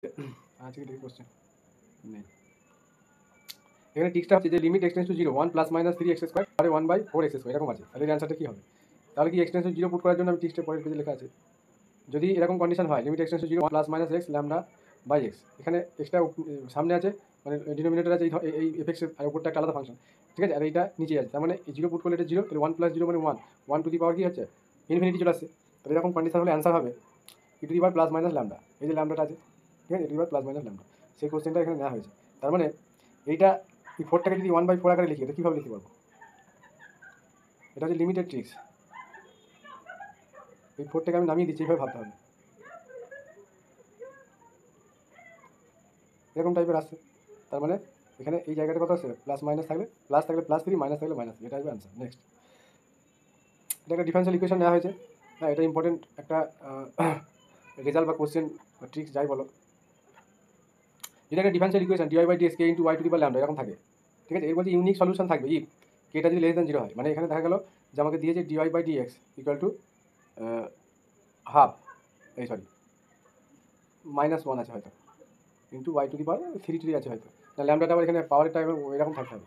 আজকে দেখি কোশ্চেন নেই। এখানে টিক্সটা হচ্ছে যে limit x tends to 0 1 plus minus 3x square আর 1/4x স্কয়ার এরকম আছে। তাহলে এর অ্যান্সারটা কি হবে? তাহলে কি এক্সটেন্স টু 0 পুট করার জন্য আমি টিক্সটের পরের পেজে লেখা আছে। যদি এরকম কন্ডিশন হয় limit x tends to 0 1 plus minus x lambda by x, এখানে এক্সটা সামনে আছে মানে ডিনোমিনেটর আছে এই এফএক্স এর, আর উপরটা একটা আলাদা ফাংশন, ঠিক আছে, আর এইটা নিচে আছে। তার মানে 0 পুট করলে এটা 0, তাহলে 1 প্লাস 0 মানে 1, 1 টু দি পাওয়ার কি হচ্ছে ইনফিনিটি চলে আসছে। তাহলে এরকম কন্ডিশন হলে অ্যান্সার হবে e to the power plus minus lambda, এই যে ল্যামডাটা আছে, ঠিক আছে, e to the power plus minus lambda, সেই কোশ্চেনটা এখানে নেওয়া হয়েছে। তার মানে এইটা এই 4টাকে যদি 1/4 আকারে লিখি, এটা কীভাবে লিখতে পারবো? এটা হচ্ছে লিমিটেড ট্রিক্স। এই 4টাকে আমি নামিয়ে দিচ্ছি, এইভাবে ভাবতে হবে, এরকম টাইপের আসছে। তার মানে এখানে এই জায়গাটা কত আছে, প্লাস মাইনাস থাকলে প্লাস, থাকলে প্লাস 3, মাইনাস থাকলে মাইনাস 3, এটা হবে অ্যান্সার। নেক্সট, এটা একটা ডিফারেন্সিয়াল ইকুয়েশন নেওয়া হয়েছে। হ্যাঁ, এটা ইম্পর্টেন্ট একটা রেজাল্ট বা কোশ্চেন বা ট্রিক্স যাই বলো। যদি একটা differential equation dy/dx k into y two the power lambda এরকম থাকে, ঠিক আছে, এর মধ্যে ইউনিক সলিউশন থাকবে ইফ কেটা যদি লেস দ্যান 0 হয়। মানে এখানে দেখা গেল যে আমাকে দিয়েছে dy/dx ইকুয়াল টু হাফ, এই সরি -1 আছে হয়তো, ইন্টু y টু দি পাওয়ার 3 আছে হয়তো, না ল্যামডাটা আবার এখানে পাওয়ারটা এরকম থাকতে হবে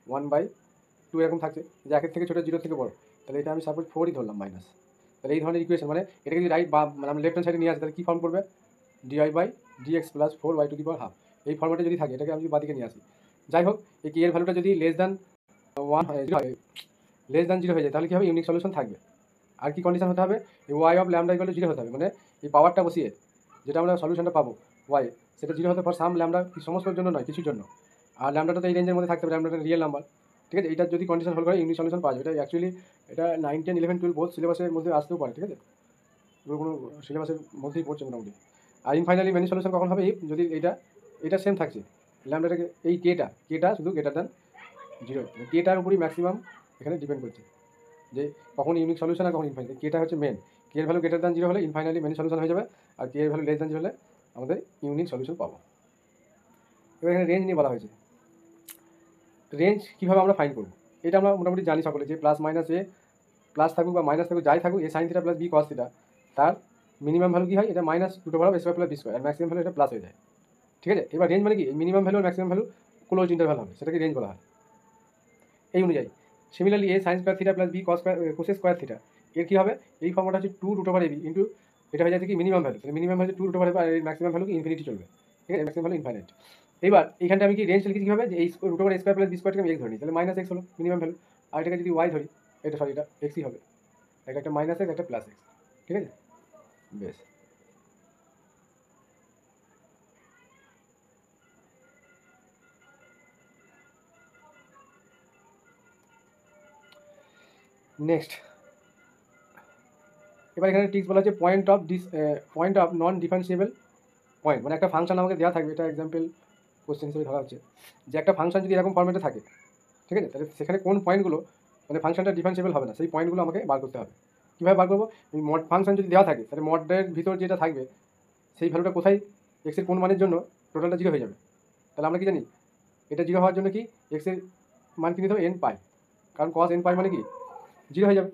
1/2 এরকম থাকছে, যে একের থেকে ছোটো 0 থেকে বড়। তাহলে এটা আমি সাপোজ 4ই ধরলাম মাইনাস। তাহলে এই ধরনের ইকুয়েশন মানে এটাকে যদি রাইট বা মানে আমরা লেফট হ্যান্ড সাইডে নিয়ে আসি, তাহলে কী ফর্ম করবে, dy/dx plus 4y two the power half, এই ফর্মেটে যদি থাকে এটাকে আমি বাদিকে নিয়ে আসি। যাই হোক, এই কি এর ভ্যালুটা যদি লেস দ্যান 1 লেস দ্যান 0 হয়ে যায়, তাহলে কী হবে, ইউনিক সলিউশন থাকবে। আর কি কন্ডিশন হতে হবে, এই Y of lambda equal to 0 হতে হবে, মানে এই পাওয়ারটা বসিয়ে যেটা আমরা সলিউশনটা পাবো ওয়াই, সেটা 0 হতে পারে সাম ল্যামডা, সমস্তর জন্য নয়, কিছুর জন্য। আর ল্যামডাটা তো এই রেঞ্জের মধ্যে থাকতে হবে, ল্যামডাটা রিয়েল নাম্বার, ঠিক আছে। এইটা যদি কন্ডিশন হল করে ইউনিক সলিউশন পাওয়া যাবে। এটা অ্যাকচুয়ালি এটা 9, 10, 11, 12 বোথ সিলেবাসের মধ্যে আসতেও পারে, ঠিক আছে, এগুলো কোনো সিলেবাসের মধ্যেই পড়ছে মোটামুটি। আর ইনফাইনালি মেনি সলিউশন কখন হবে, যদি এটা সেম থাকছে ল্যামডাটাকে, এই কেটা শুধু গ্রেটার দ্যান 0, কেটার উপরই ম্যাক্সিমাম এখানে ডিপেন্ড করছে যে কখন ইউনিক সলিউশন আর কখন ইনফাইনাইট। কেটা হচ্ছে মেন, কে এর ভ্যালু গ্রেটার দ্যান 0 হলে ইনফাইনালি মেনি সলিউশন হয়ে যাবে, আর কে এর ভ্যালু লেস দ্যান 0 হলে আমাদের ইউনিক সলিউশন পাবো। এবার এখানে রেঞ্জ নিয়ে বলা হয়েছে। রেঞ্জ কীভাবে আমরা ফাইন্ড করবো, এটা আমরা মোটামুটি জানি সকলে, যে প্লাস মাইনাস এ প্লাস থাকুক বা মাইনাস থাকুক যাই থাকুক, a sine theta plus b cos theta, তার মিনিমাম ভ্যালু কী হয়, এটা -√a² প্লাস b², আর ম্যাক্সিমাম ভ্যালু এটা প্লাস হয়ে যায়, ঠিক আছে। এবার রেঞ্জ মানে কি, মিনিমাম ভ্যালু আর ম্যাক্সিমাম ভ্যালু ক্লোজ ইন্টারভ্যাল হবে, সেটাকে রেঞ্জ বলা হয় এই অনুযায়ী। Similarly a sine square theta plus b cosec square theta, এর কী হবে, এই ফর্মটা হচ্ছে 2√ab ইন্টু, এটা হয়ে যাচ্ছে কি মিনিমাম ভ্যালু, তাহলে মিনিমাম ভ্যালু 2√ab, আর এই ম্যাক্সিমাম ভ্যালু কি ইনফিনিটি চলবে, ঠিক আছে, ম্যাক্সিমাম ভ্যালু ইনফাইনাইট। এবার এইখানটা আমি কি রেঞ্জ লিখেছি কীভাবে, যে এই √a² প্লাস b² আমি x ধরি, তাহলে -x হলো মিনিমাম ভ্যালু, আর এটাকে যদি y ধরি, এটা সরি এটা xই হবে, একটা -x একটা +x, ঠিক আছে, বেশ। নেক্সট, এবার এখানে টিক্স বলা হচ্ছে point of non differentiable point, মানে একটা ফাংশন আমাকে দেওয়া থাকবে, এটা এক্সাম্পল কোশ্চেন হিসেবে ধরা হচ্ছে, যে একটা ফাংশন যদি এরকম ফর্মেটে থাকে, ঠিক আছে, তাহলে সেখানে কোন পয়েন্টগুলো মানে ফাংশনটা ডিফারেন্সিয়েবল হবে না, সেই পয়েন্টগুলো আমাকে বার করতে হবে। কীভাবে বার করবো, মড ফাংশন যদি দেওয়া থাকে, তাহলে মডের ভিতর যেটা থাকবে সেই ভ্যালুটা কোথায়, এক্সের কোন মানের জন্য টোটালটা 0 হয়ে যাবে। তাহলে আমরা কি জানি, এটা 0 হওয়ার জন্য কি এক্সের মান কি নিতে হবে, n পাই, কারণ cos n পাই মানে কি 0 হয়ে যাবে।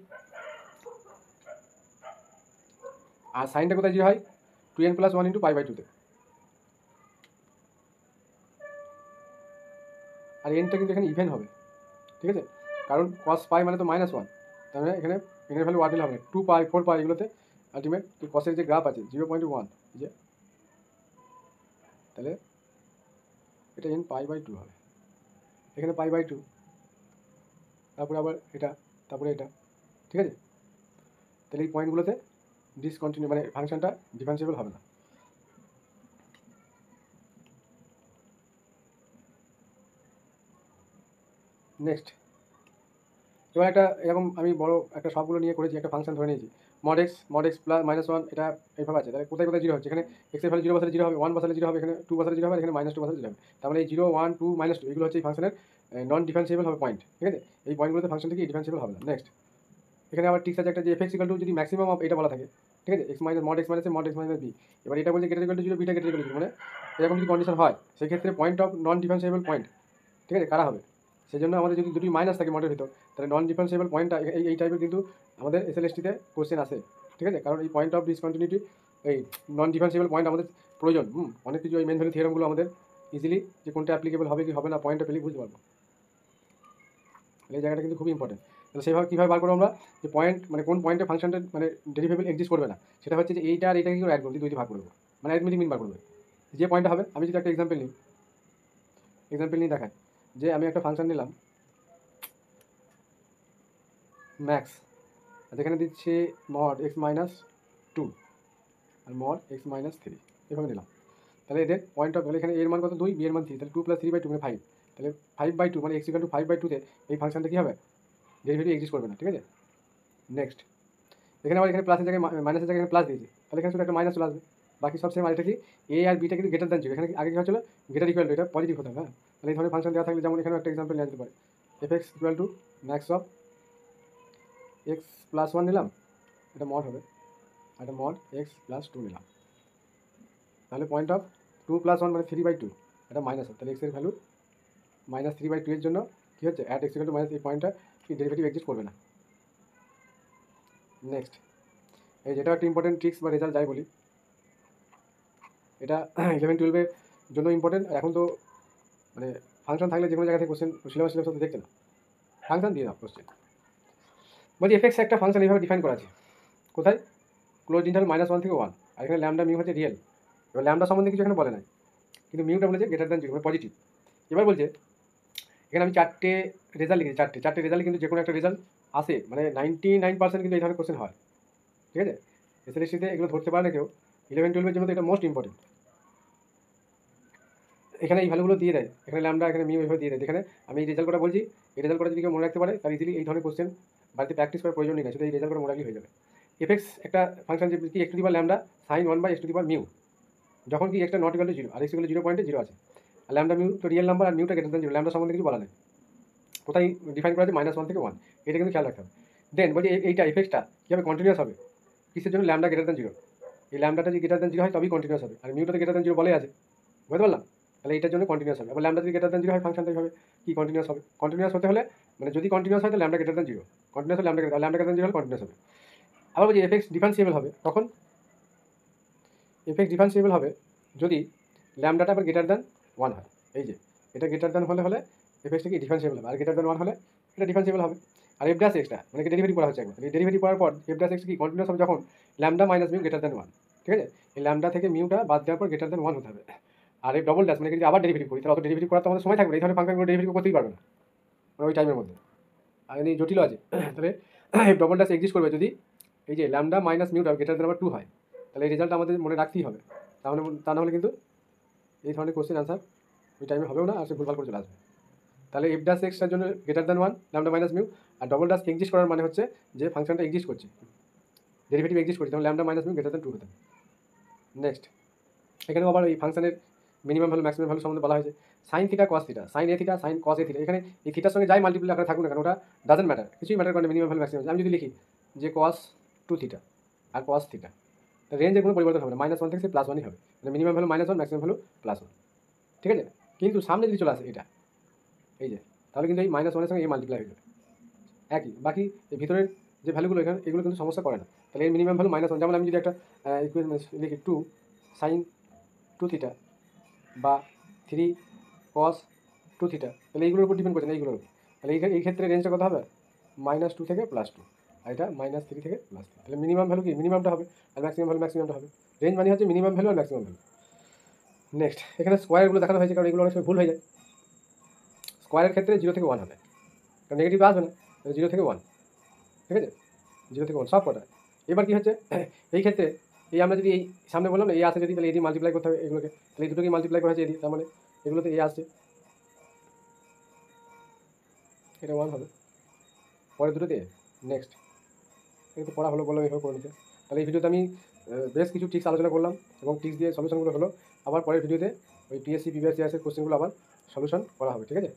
আর সাইনটা কোথায় 0 হয়, 2n + 1 × π/2 আর এনটা কিন্তু এখানে ইভেন হবে, ঠিক আছে, কারণ cos π মানে তো -1, তার মানে এখানে এনের ভ্যালু ওয়াটেল হবে 2π 4π, এগুলোতে আলটিমেট কসের যে গ্রাফ আছে 0.1, যে তাহলে এটা n π/2 হবে, এখানে π/2, তারপরে আবার এটা, তারপরে এটা, ঠিক আছে। তাহলে এই পয়েন্টগুলোতে ডিসকন্টিনিউ মানে ফাংশনটা ডিফারেন্সিয়েবল হবে না। নেক্সট, এবার একটা এরকম আমি বড় একটা সবগুলো নিয়ে করেছি, একটা ফাংশন ধরে নিয়েছি mod x প্লাস -1, এটা এইভাবে আছে, তাহলে কোথায় কোথায় 0 হচ্ছে, এখানে x এর ভ্যালু 0 বসালে 0 হবে, 1 বসালে 0 হবে, এখানে 2 বসালে 0 হবে, এখানে -2 বসালে 0 হবে। তার মানে এই 0, 1, 2, -2 এগুলো হচ্ছে এই ফাংশনের নন ডিফারেন্সিয়েবল হবে পয়েন্ট, ঠিক আছে। এই পয়েন্টগুলোতে ফাংশনটা কি ডিফারেন্সিয়েবল হবে না। নেক্সট, এখানে আবার টিক্স আছে একটা, যে f(x) যদি ম্যাক্সিমাম অফ এটা বলা থাকে, ঠিক আছে, mod x - a mod x - b, এবার এটা বলছে greater equal to 0, beta greater equal to 0, মানে এরকম যদি কন্ডিশন হয়, সেক্ষেত্রে point of non differentiable point, ঠিক আছে, কারা হবে। সেই জন্য আমাদের যদি দুটি মাইনাস থাকে মডের ভিতর, তাহলে নন ডিফারেন্সিয়েবল পয়েন্টটা এই টাইপের কিন্তু আমাদের এসএলএসটিতে কোশ্চেন আসে, ঠিক আছে, কারণ এই পয়েন্ট অফ ডিসকন্টিনিউটি, এই নন ডিফারেন্সিয়েবল পয়েন্ট আমাদের প্রয়োজন। অনেক কিছু ওই মেন ভ্যালু থিওরামগুলো আমাদের ইজিলি যে কোনটা অ্যাপ্লিকেবল হবে কি হবে না পয়েন্টটা পেলেই বুঝতে পারবো। এই জায়গাটা কিন্তু খুবই ইম্পর্টেন্ট। তাহলে সেভাবে কীভাবে বার করবো আমরা যে পয়েন্ট মানে কোন পয়েন্টে ফাংশনটা মানে ডেরিভেবল এক্সিস্ট করবে না, সেটা হচ্ছে যে এইটা আর এইটাকে কি করে অ্যাড করবো, দুইটি ভাগ করবো, মানে অ্যারিথমেটিক মিন বার করবে। যে পয়েন্টটা হবে, আমি যদি একটা এক্সাম্পল নিয়ে দেখাই যে আমি একটা ফাংশন নিলাম ম্যাক্স, যেখানে দিচ্ছি মড এক্স মাইনাস 2 আর মড এক্স মাইনাস 3 এভাবে নিলাম। তাহলে এদের পয়েন্ট অফ তাহলে এখানে এর মান কত 2, বি এর মান 3, তাহলে 2 + 3/2 মানে 5। তাহলে 5/2 মানে x = 5/2-তে এই ফাংশনটা কী হবে, ডেরিভেটিভ এক্সিস্ট করবে না। ঠিক আছে, নেক্সট এখানে আবার এখানে প্লাসের জায়গায় মাইনাসের জায়গায় এখানে প্লাস দিয়েছি, তাহলে এখানে শুধু একটা মাইনাস চলে আসবে, বাকি সব সেম। আর এটা কি এ আর বিটা কিন্তু গ্রেটার দ্যান 0, এখানে আগে কী হচ্ছিল গ্রেটার ইকুয়াল টু, এটা পজিটিভ হতে হবে। হ্যাঁ, তাহলে এই ধরনের ফাংশন দেওয়া থাকলে যেমন এখানে একটা এক্সাম্পল নেওয়া যেতে পারে fx = max of x + 1 নিলাম, এটা মড হবে, আর এটা মড x + 2 নিলাম। তাহলে পয়েন্ট অফ 2 + 1 মানে 3/2, এটা মাইনাস হবে, তাহলে x এর ভ্যালু -3/2 এর জন্য কী হচ্ছে অ্যাট x = মাইনাস, এই পয়েন্টটা কি ডেরিভেটিভ এক্সিস্ট করবে না। নেক্সট এই যেটা একটা ইম্পর্টেন্ট ট্রিক্স বা রেজাল্ট যাই বলি, এটা 11-12-এর জন্য ইম্পর্টেন্ট। আর এখন তো মানে ফাংশন থাকলে যে কোনো জায়গা থেকে কোশ্চেন সিলেবাস তো দেখতে না, ফাংশন দিয়ে দাও কোশ্চেন। বলছি এফএক্স একটা ফাংশন এইভাবে ডিফাইন করা আছে, কোথায় ক্লোজ ইন্টারভ্যাল -1 থেকে 1, আর এখানে ল্যামডা মিউ হচ্ছে রিয়েল। এবার ল্যামডা সম্বন্ধে কিছু এখানে বলে নাই, কিন্তু মিউটা বলেছে গ্রেটার দ্যান 0 মানে পজিটিভ। এবার বলছে এখানে আমি চারটে রেজাল্ট লিখেছি, চারটে রেজাল্ট কিন্তু যে কোনো একটা রেজাল্ট আসে, মানে 99% কিন্তু এই ধরনের কোশ্চেন হয়। ঠিক আছে, এসএসসিতে এগুলো ধরতে পারে না কেউ, 11-12-এর জন্য তো এটা মোস্ট ইম্পর্টেন্ট। এখানে এই ভ্যালুগুলো দিয়ে দেয়, এখানে ল্যামডা এখানে মিউ এইভাবে দিয়ে দেয়। এখানে আমি এই রেজাল্ট করা বলছি, এই রেজাল্ট করা যদি কেউ মনে রাখতে পারে তার ইজিলি এই ধরনের কোশ্চেন বাড়িতে প্র্যাকটিস করার প্রয়োজন নেই, শুধু এই রেজাল্ট করে মনে রাখলেই হয়ে যাবে। এফএক্স একটা ফাংশন যে কি x to the power lambda sine 1/x to the power mu, যখন কি একটা নট ইকুয়াল টু 0 আর x ইকুয়াল 0.0 আছে, আর ল্যামডা মিউ তো রিয়েল নাম্বার আর মিউটা গ্রেটার দ্যান 0, ল্যামডা সম্বন্ধে কিছু বলা নেই, কোথায় ডিফাইন করা আছে -1 থেকে 1, এটা কিন্তু খেয়াল রাখতে হবে। দেন বলছি এইটা এফএক্সটা কীভাবে কন্টিনিউয়াস হবে, কিসের জন্য ল্যামডা গ্রেটার দ্যান 0, এই ল্যামডাটা যদি গ্রেটার দ্যান 0 হয় তবেই কন্টিনিউয়াস হবে, আর মিউটা তো গ্রেটার দ্যান 0 বলেই আছে, বুঝতে পারলাম। তাহলে এটার জন্য কন্টিনিউয়াস হবে। আবার ল্যামডা যদি গ্রেটার দ্যান 0 হয় ফাংশনটা এইভাবে কি কন্টিনিউয়াস হবে, কন্টিনিউয়াস হতে হলে মানে যদি কন্টিনিউয়াস হয় তো ল্যামডা গ্রেটার দ্যান 0, কন্টিনিউয়াস হলে ল্যামডা গ্রেটার দ্যান 0 হলে কন্টিনিউয়াস হবে। আবার বলছি এফএক্স ডিফারেন্সিয়েবল হবে, তখন এফএক্স ডিফারেন্সিয়েবল হবে যদি ল্যামডাটা আবার গ্রেটার দ্যান 1 হয়। এই যে এটা গ্রেটার দ্যান হলে এফএক্সটা কি ডিফারেন্সিয়েবল হবে, আর গ্রেটার দ্যান 1 হলে এটা ডিফারেন্সিয়েবল হবে। আর এফ ড্যাশ এক্সটা মানে ডেরিভেটিভ করা হচ্ছে একবার, এই ডেরিভেটিভ করার পর এফ ড্যাশ এক্স কি কন্টিনিউয়াস হবে যখন lambda minus mu greater than 1। ঠিক আছে, এই ল্যামডা থেকে মিউটা বাদ দেওয়ার পর গ্রেটার দ্যান 1 হতে হবে। আর এই ডবল ড্যাশ মানে যদি আবার ডেরিভেটিভ করি তাহলে অত ডেরিভেটিভ করার তো আমাদের সময় থাকবে না, এই ধরনের ফাংশনগুলো ডেরিভেটিভ করতেই পারবে না মানে ওই টাইমের মধ্যে, আর যদি জটিল আছে তাহলে এই ডবল ড্যাশ এক্সিস্ট করবে যদি এই যে ল্যামডা মাইনাস মিউটা গ্রেটার দ্যান আবার 2 হয়, তাহলে এই রেজাল্টটা আমাদের মনে রাখতেই হবে, তাহলে তা না হলে কিন্তু এই ধরনের কোশ্চেন আনসার ওই টাইমে হবেও না, আর সে ভুলভাল করে চলে আসবে। তাহলে এফ ড্যাশ এক্সটার জন্য greater than 1 lambda minus mu, আর ডবল ড্যাশ এক্সিস্ট করার মানে হচ্ছে যে ফাংশনটা এক্সিস্ট করছে, ডেরিভেটিভ এক্সিস্ট করছে, তখন lambda minus mu greater than 2 হতে হবে। নেক্সট এখানেও আবার এই ফাংশনের মিনিমাম ভ্যালু ম্যাক্সিমাম ভ্যালু সম্বন্ধে বলা হয়েছে, sine theta cos theta, sine A theta sine cos A theta, এখানে এই থিটার সঙ্গে যাই মাল্টিপ্লাই আকারে থাকুক না কেন ওটা ডাজেন্ট ম্যাটার, কিছুই ম্যাটার করে না মিনিমাম ভ্যালু ম্যাক্সিমাম। আমি যদি লিখি যে কস 2 থিটা আর কস থিটা, রেঞ্জের কোনো পরিবর্তন হবে না, -1 থেকে সে +1ই হবে, মানে মিনিমাম ভ্যালু -1 ম্যাক্সিমাম ভ্যালু +1। ঠিক আছে, কিন্তু সামনে যদি চলে আসে এটা এই যে, তাহলে কিন্তু এই -1 এর সঙ্গে এই মাল্টিপ্লাই হয়ে যাবে একই, বাকি এই ভিতরের যে ভ্যালুগুলো এখানে এগুলো কিন্তু সমস্যা করে না। তাহলে এর মিনিমাম ভ্যালু -1, যেমন আমি যদি একটা ইকুয়েশন লিখি 2 সাইন 2 থিটা বা 3 কস 2 থিটা, তাহলে এইগুলোর উপর ডিপেন্ড করছে না এইগুলোর উপর, তাহলে এই ক্ষেত্রে রেঞ্জটা কত হবে -2 থেকে +2, আর এটা -3 থেকে +3, তাহলে মিনিমাম ভ্যালু কি মিনিমামটা হবে আর ম্যাক্সিমাম ভ্যালু ম্যাক্সিমামটা হবে। রেঞ্জ মানে হচ্ছে মিনিমাম ভ্যালু আর ম্যাক্সিমাম ভ্যালু। নেক্সট এখানে স্কোয়ারগুলো দেখানো হয়েছে, কারণ এগুলো অনেক সময় ভুল হয়ে যায়। স্কোয়ারের ক্ষেত্রে 0 থেকে 1 হবে, কারণ নেগেটিভ আসবে না, 0 থেকে 1। ঠিক আছে, 0 থেকে 1 সব কটা। এবার কি হচ্ছে এই ক্ষেত্রে এই আমরা যদি এই সামনে বললাম না এই আসে যদি, তাহলে এটি মাল্টিপ্লাই করতে হবে এগুলোকে, তাহলে এই দুটোকে মাল্টিপ্লাই করা হয়েছে এটি, তার মানে এগুলোতে এই আসছে, এটা 1 হবে পরের দুটোতে। নেক্সট এটা তো পড়া হলো, বললাম এভাবে করে নিতে। তাহলে এই ভিডিওতে আমি বেশ কিছু ট্রিক্স আলোচনা করলাম এবং ট্রিক্স দিয়ে সলিউশনগুলো হলো, আবার পরের ভিডিওতে ওই পিএসসি প্রিভিয়াস ইয়ার্সের কোশ্চেনগুলো আবার সলিউশন করা হবে। ঠিক আছে।